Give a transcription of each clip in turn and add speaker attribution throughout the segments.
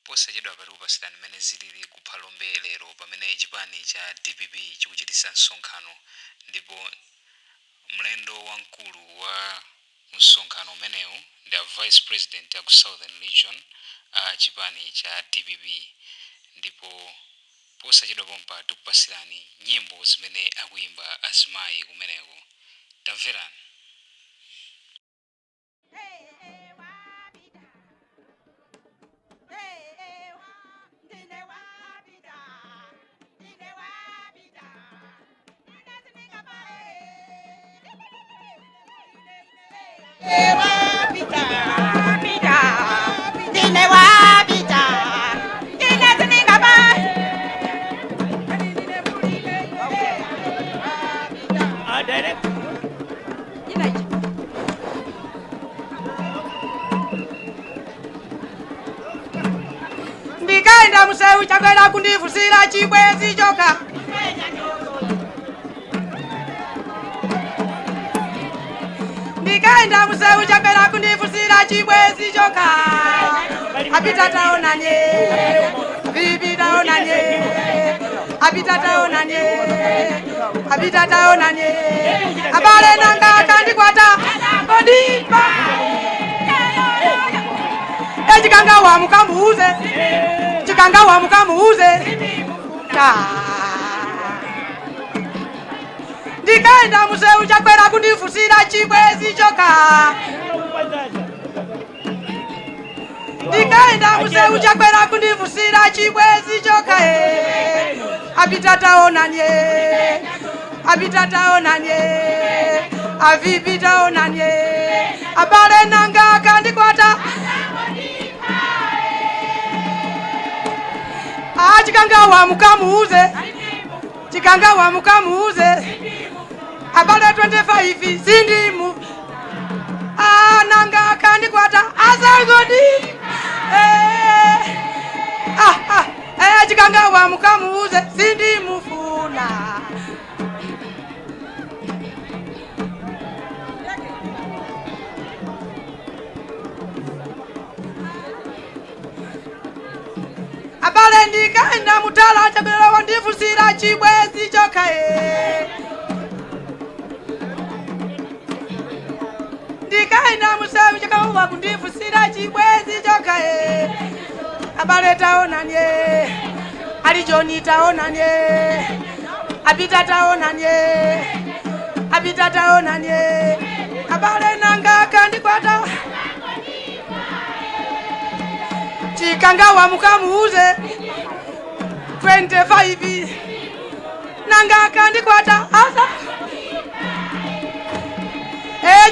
Speaker 1: posachedwa patikupatsirani mmene zilili ku Phalombe lero pamene chipani cha DPP chikuchititsa msonkhano, ndipo mlendo wamkulu wa msonkhano umenewu ndi Vice President ya ku Southern Region chipani cha DPP. Ndipo posachedwa pompa tikupatsirani nyimbo zimene akuimba azimayi kumeneko. Tamverani.
Speaker 2: Ndikaenda museu chakwera kundivusira chibwezi choka. Ndikaenda museu chakwera kundivusira chibwezi choka. Apita taonanye, bibi taonanye, apita taonanye, apita taonanye. Abale nanga kandikwata kodipa. Chikanga wa mukamuuze, chikanga wa mukamuuze. Ndikaenda museu chakwera kundivusira chibwezi choka. Ndikaenda museu chakwera kundivusira chibwezi choka. Apita taonanye, apita taonanye, avipi taonanye. Abale nanga kandikwata chikanga wa mukamuuze, chikanga wa mukamuuze. Abale 25 sindimu nanga kandikwata azagodi. Chikanga wa mukamuuze sindimufuna. Abale ndikaenda mutala chakwera wandivusira chibwezi choka. Ndikaenda museu chakawa kundivusira chibwezi choka. Abale taonanye, alijoni taonanye, apita taonanye, apita taonanye. Abale nanga kandikwata chikanga wa mukamuuze 25 nanga kandikwata asa.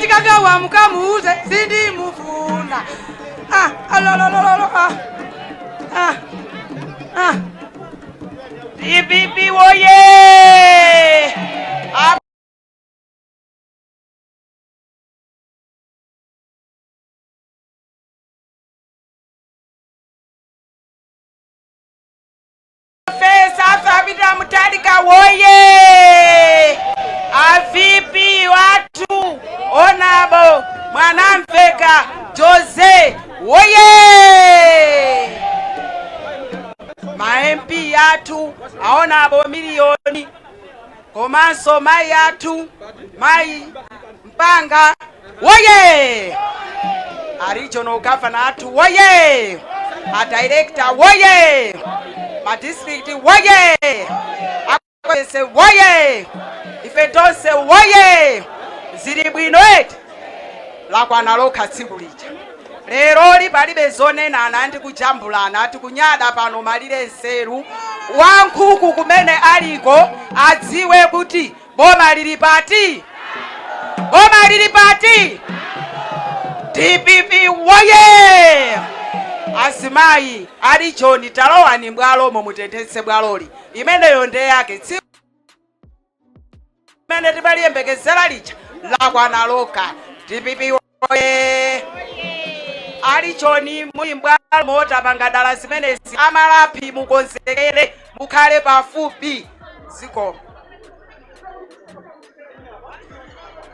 Speaker 2: Chikanga wa mukamuuze sindimufuna. DPP woye! Apita Mutalika woye! Avipi watu onabo Mwanamveka Jose woye! Ma-MP yatu aonabo milioni komanso mai yatu mai Mpanga woye! A regional governor atu woye! A director woye! Ma district woye! Akwese woye! Ifedonse woye! Ziri bwino eti lakwana loka tsiku lija. Lero palibe zonena ndi kujambulana ati kunyada pano malire nseru wankuku kumene aliko adziwe kuti boma lili pati. Boma lili pati. DPP woye! Azimayi ali John talowa ni bwalo mumutentetse bwaloli imeneyo nde yake tsiku imene tibaliyembekezera lija lakwana loka. DPP woye! Ali John muli bwalo motapanga dala zimenezi amalapi mukonzekere mukhale pafupi ziko.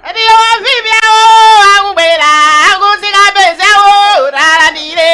Speaker 3: Adiyo vibyawo akubwera akuzika bezawo ralandire.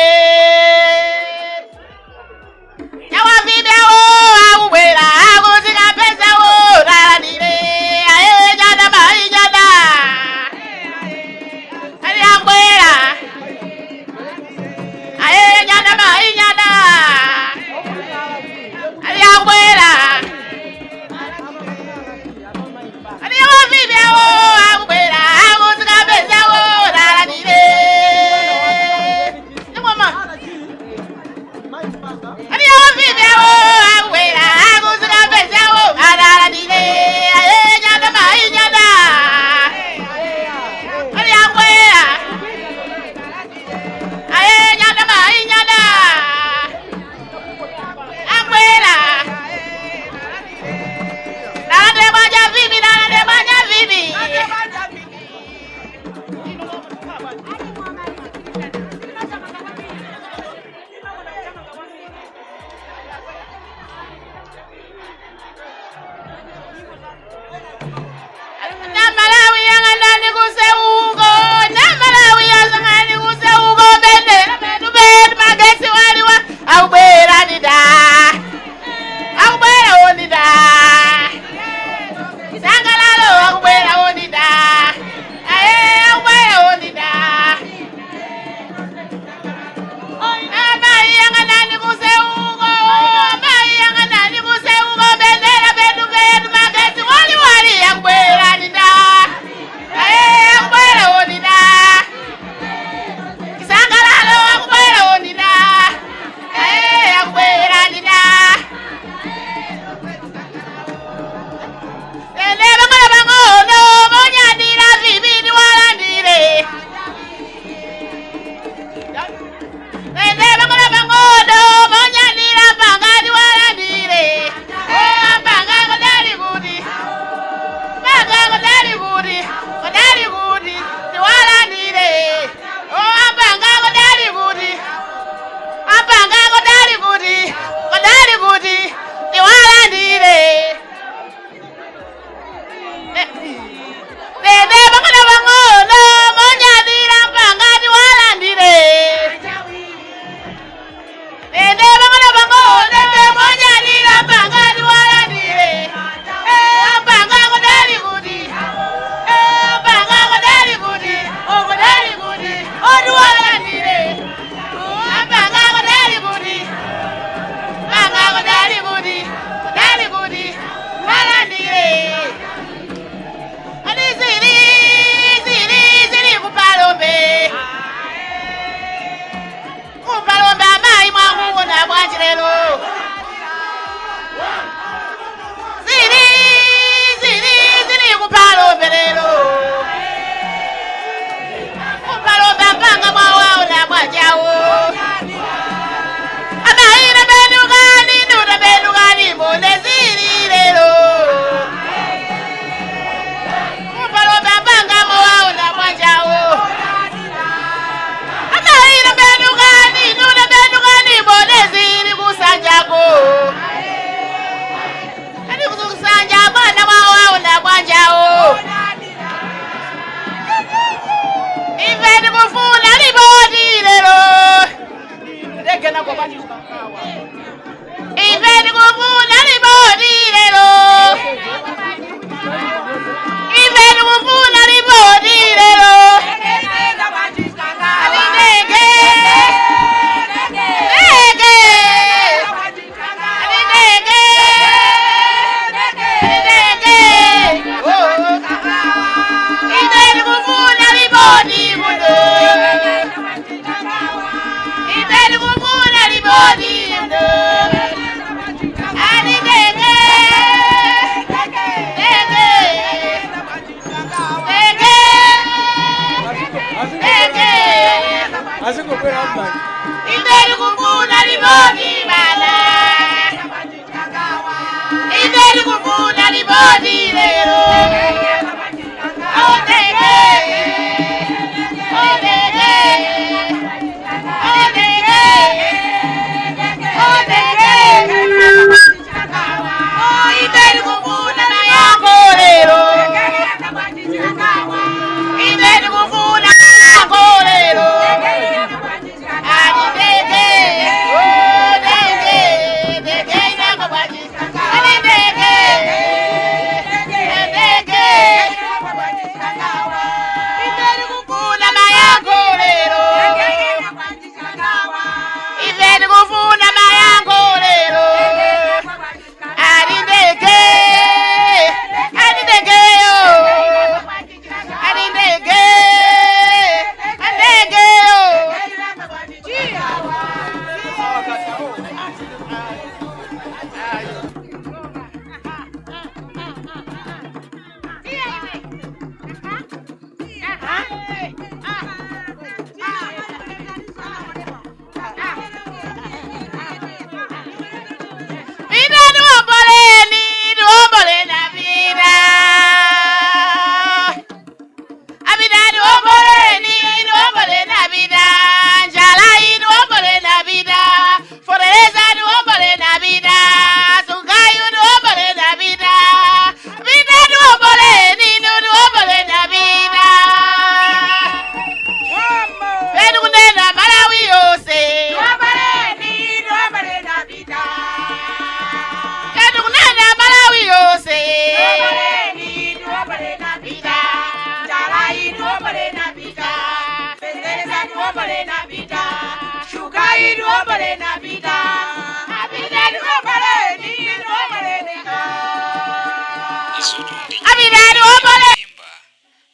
Speaker 3: Ife tikufuna ripoti lero. Ife tikufuna ripoti lero.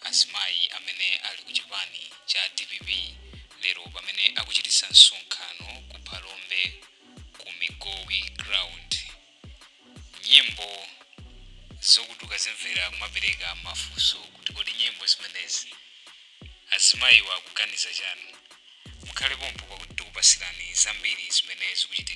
Speaker 1: Asmai amene ali ku chipani cha DPP lero pamene akuchitisa msonkhano ku Phalombe ku Migowi ground. Nyimbo zokutuka zimvera kumapereka mafunso kuti kodi nyimbo zimenezi azimayiwa kuganiza chani. Mukhale pompo pakuti tikupasirani zambiri zimene zikuchitika.